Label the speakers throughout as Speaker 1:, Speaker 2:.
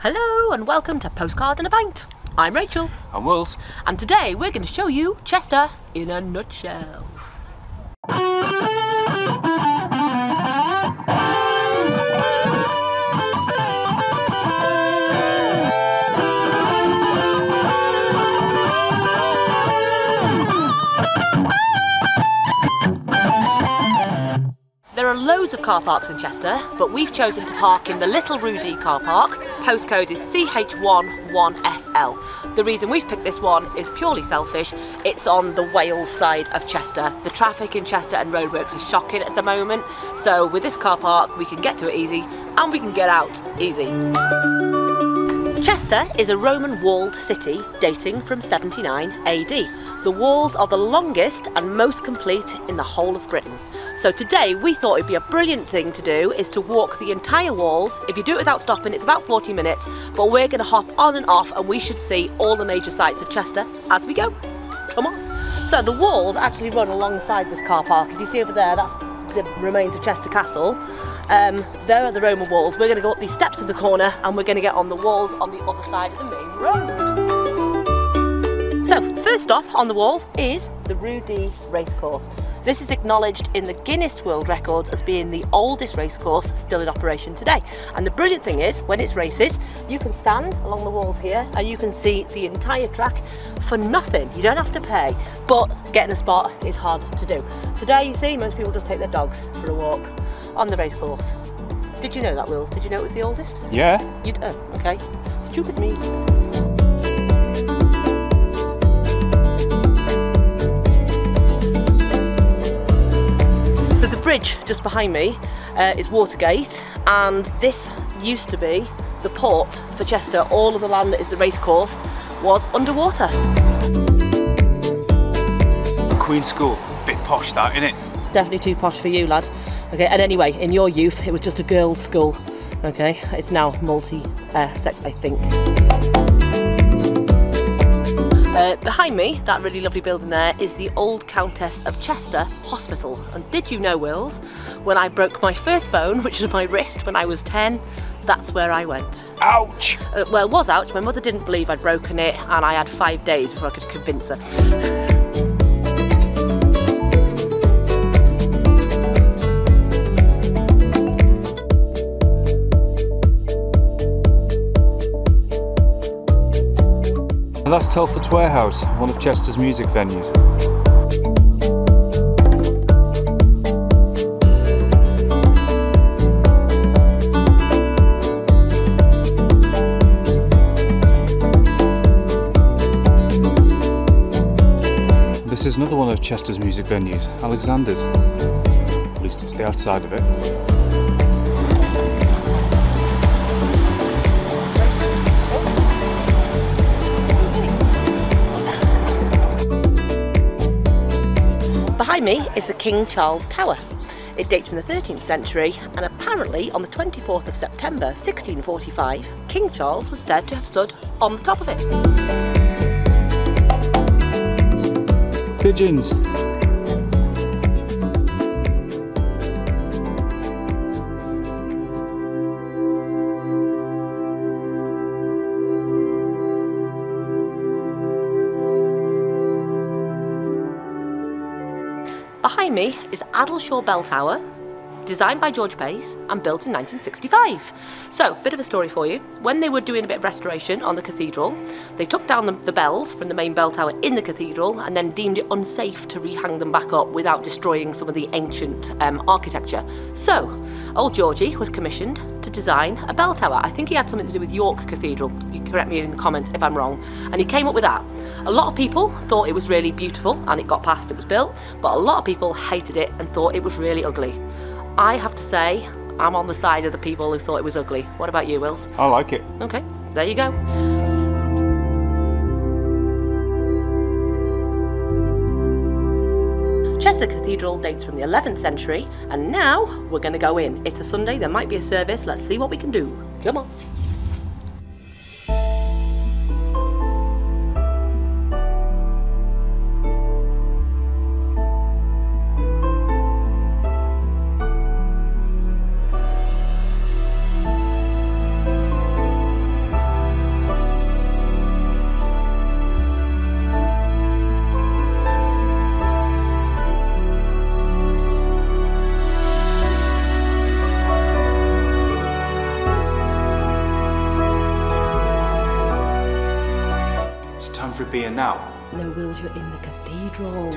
Speaker 1: Hello and welcome to Postcard A Pint. I'm Rachel.
Speaker 2: I'm Wills.
Speaker 1: And today we're going to show you Chester in a nutshell. There are loads of car parks in Chester, but we've chosen to park in the Little Roodee car park. Postcode is CH11SL. The reason we've picked this one is purely selfish. It's on the Wales side of Chester. The traffic in Chester and roadworks are shocking at the moment, so with this car park we can get to it easy and we can get out easy. Chester is a Roman walled city dating from 79 AD. The walls are the longest and most complete in the whole of Britain. So today we thought it'd be a brilliant thing to do is to walk the entire walls. If you do it without stopping, it's about 40 minutes, but we're going to hop on and off and we should see all the major sites of Chester as we go. Come on. So the walls actually run alongside this car park. If you see over there, that's the remains of Chester Castle. There are the Roman walls. We're going to go up these steps in the corner and we're going to get on the walls on the other side of the main road. So first stop on the wall is the Roodee Racecourse. This is acknowledged in the Guinness World Records as being the oldest racecourse still in operation today. And the brilliant thing is, when it's races, you can stand along the walls here and you can see the entire track for nothing. You don't have to pay, but getting a spot is hard to do. Today, you see, most people just take their dogs for a walk on the racecourse. Did you know that, Will? Did you know it was the oldest?
Speaker 2: Yeah.
Speaker 1: Oh, okay. Stupid me. So the bridge just behind me is WATERGATE, and this used to be the port for Chester. All of the land that is the racecourse was underwater.
Speaker 2: Queen's School, bit posh that, innit?
Speaker 1: It's definitely too posh for you, lad. Okay, and anyway, in your youth it was just a girls' school. Okay, it's now multi-sex, I think. Behind me, that really lovely building there, is the old Countess of Chester Hospital. And did you know, Wills, when I broke my first bone, which was my wrist when I was 10, that's where I went.
Speaker 2: Ouch!
Speaker 1: Well, it was ouch. My mother didn't believe I'd broken it and I had 5 days before I could convince her.
Speaker 2: And that's Telford's Warehouse, one of Chester's music venues. This is another one of Chester's music venues, Alexander's. At least it's the outside of it.
Speaker 1: Behind me is the King Charles Tower. It dates from the 13th century, and apparently on the 24th of September 1645, King Charles was said to have stood on the top of it.
Speaker 2: Pigeons.
Speaker 1: Behind me is Adelshaw Bell Tower, designed by George Pace and built in 1965. So, bit of a story for you. When they were doing a bit of restoration on the cathedral, they took down the bells from the main bell tower in the cathedral and then deemed it unsafe to rehang them back up without destroying some of the ancient architecture. So, old Georgie was commissioned to design a bell tower. I think he had something to do with York Cathedral. You can correct me in the comments if I'm wrong. And he came up with that. A lot of people thought it was really beautiful and it got past, it was built, but a lot of people hated it and thought it was really ugly. I have to say, I'm on the side of the people who thought it was ugly. What about you, Wills?
Speaker 2: I like it.
Speaker 1: Okay, there you go. Chester Cathedral dates from the 11th century, and now we're going to go in. It's a Sunday, there might be a service. Let's see what we can do. Come on.
Speaker 2: for a beer now?
Speaker 1: No, Wills, you're in the cathedral.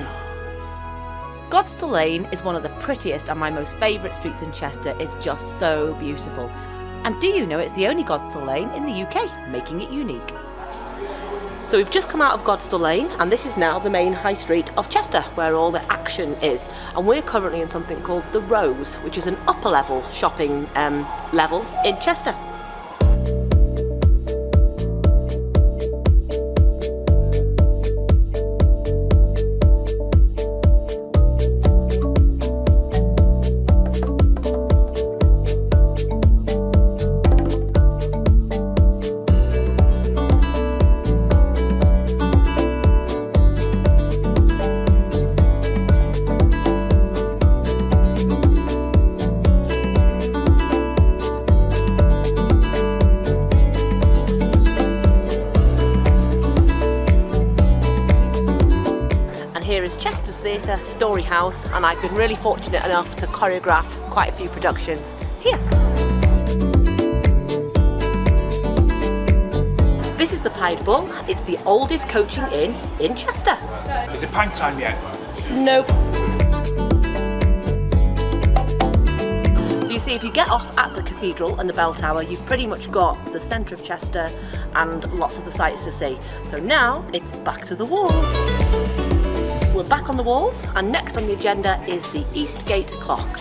Speaker 1: Godstow Lane is one of the prettiest and my most favourite streets in Chester. It's just so beautiful. And do you know it's the only Godstow Lane in the UK, making it unique. So we've just come out of Godstow Lane, and this is now the main high street of Chester, where all the action is. And we're currently in something called The Rose, which is an upper level shopping level in Chester. Here is Chester's Theatre, Story House, and I've been really fortunate enough to choreograph quite a few productions here. This is the Pied Bull. It's the oldest coaching inn in Chester.
Speaker 2: Is it pint time yet?
Speaker 1: Nope. So you see, if you get off at the cathedral and the bell tower, you've pretty much got the centre of Chester and lots of the sights to see. So now it's back to the walls. We're back on the walls, and next on the agenda is the Eastgate clock.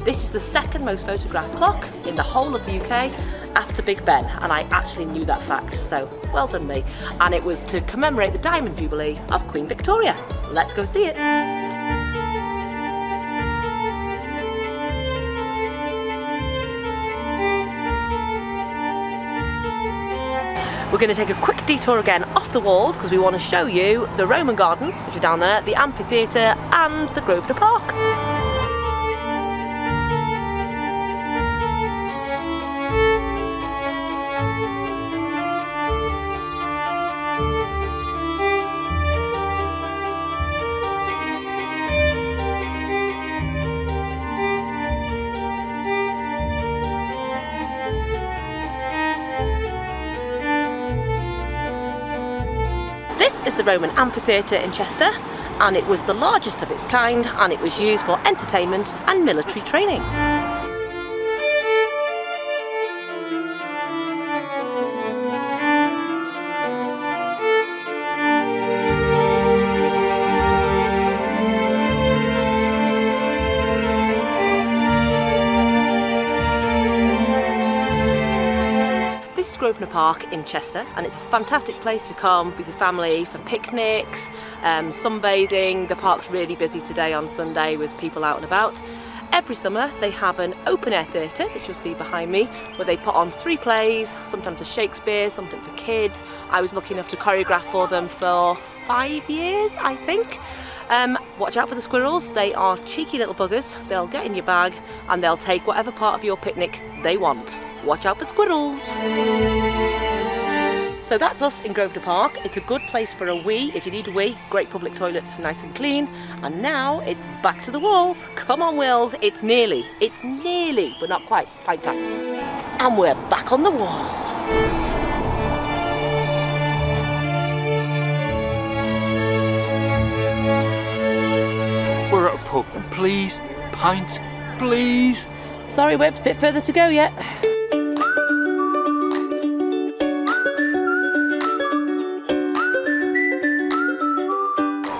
Speaker 1: This is the second most photographed clock in the whole of the UK after Big Ben, and I actually knew that fact, so well done me. And it was to commemorate the Diamond Jubilee of Queen Victoria. Let's go see it. We're going to take a quick detour again off the walls because we want to show you the Roman Gardens, which are down there, the Amphitheatre and the Grosvenor Park. This is the Roman Amphitheatre in Chester, and it was the largest of its kind, and it was used for entertainment and military training. Grosvenor Park in Chester, and it's a fantastic place to come with your family for picnics, sunbathing. The park's really busy today on Sunday with people out and about. Every summer they have an open air theatre, which you'll see behind me, where they put on 3 plays, sometimes a Shakespeare, something for kids. I was lucky enough to choreograph for them for 5 years, I think. Watch out for the squirrels. They are cheeky little buggers. They'll get in your bag and they'll take whatever part of your picnic they want. Watch out for squirrels. So that's us in Grosvenor Park. It's a good place for a wee if you need a wee. Great public toilets, nice and clean. And now it's back to the walls. Come on, Wills, it's nearly, but not quite, pint time. And we're back on the wall.
Speaker 2: We're at a pub. Please, pint, please.
Speaker 1: Sorry, Whips, a bit further to go yet.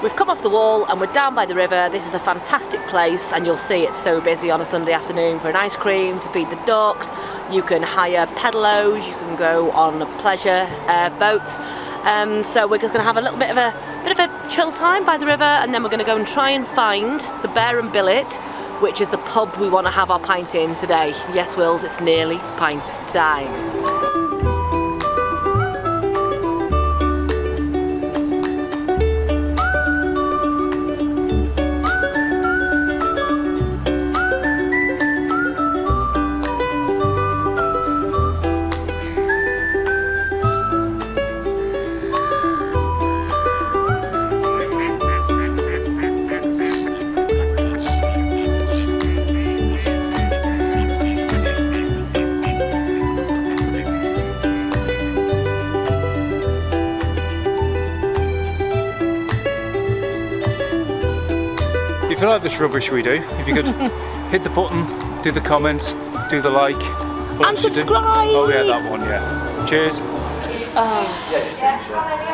Speaker 1: We've come off the wall and we're down by the river. This is a fantastic place, and you'll see it's so busy on a Sunday afternoon for an ice cream, to feed the ducks. You can hire pedalos, you can go on pleasure boats. So we're just going to have a little bit of a chill time by the river, and then we're going to go and try and find the Bear Billet, which is the pub we want to have our pint in today. Yes, Wills, it's nearly pint time.
Speaker 2: you like this rubbish we do, if you could hit the button, do the comments, do the like.
Speaker 1: And subscribe!
Speaker 2: Oh yeah, that one, yeah. Cheers.
Speaker 1: Pint.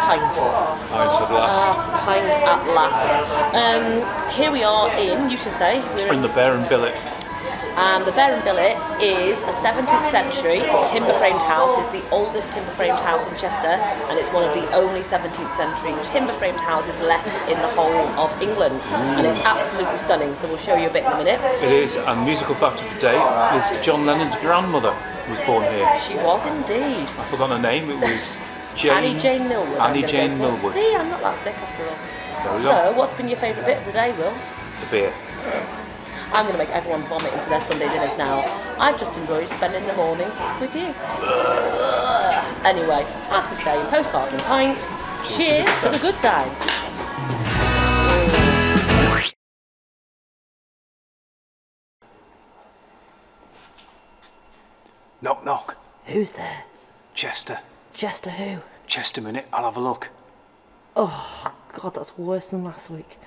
Speaker 2: Pint at last.
Speaker 1: Pint at last. Here we are in, you can say,
Speaker 2: We're in the Bear Billet.
Speaker 1: And the Bear Billet is a 17th century timber framed house. It's the oldest timber framed house in Chester, and it's one of the only 17th century timber framed houses left in the whole of England. And it's absolutely stunning, so we'll show you a bit in a minute.
Speaker 2: It is, and musical fact of the day is John Lennon's grandmother was born here.
Speaker 1: She was indeed.
Speaker 2: I forgot her name, it was Jane...
Speaker 1: Annie Jane Millwood.
Speaker 2: Annie Jane Millwood.
Speaker 1: See, I'm not that thick after all.
Speaker 2: There we
Speaker 1: So,
Speaker 2: go.
Speaker 1: what's been your favourite bit of the day, Wills?
Speaker 2: The beer.
Speaker 1: I'm going to make everyone vomit into their Sunday dinners now. I've just enjoyed spending the morning with you. Anyway, as we say in Postcard A Pint, cheers to the good times.
Speaker 2: Knock knock.
Speaker 1: Who's there?
Speaker 2: Chester.
Speaker 1: Chester who?
Speaker 2: Just a minute, I'll have a look.
Speaker 1: Oh, God, that's worse than last week.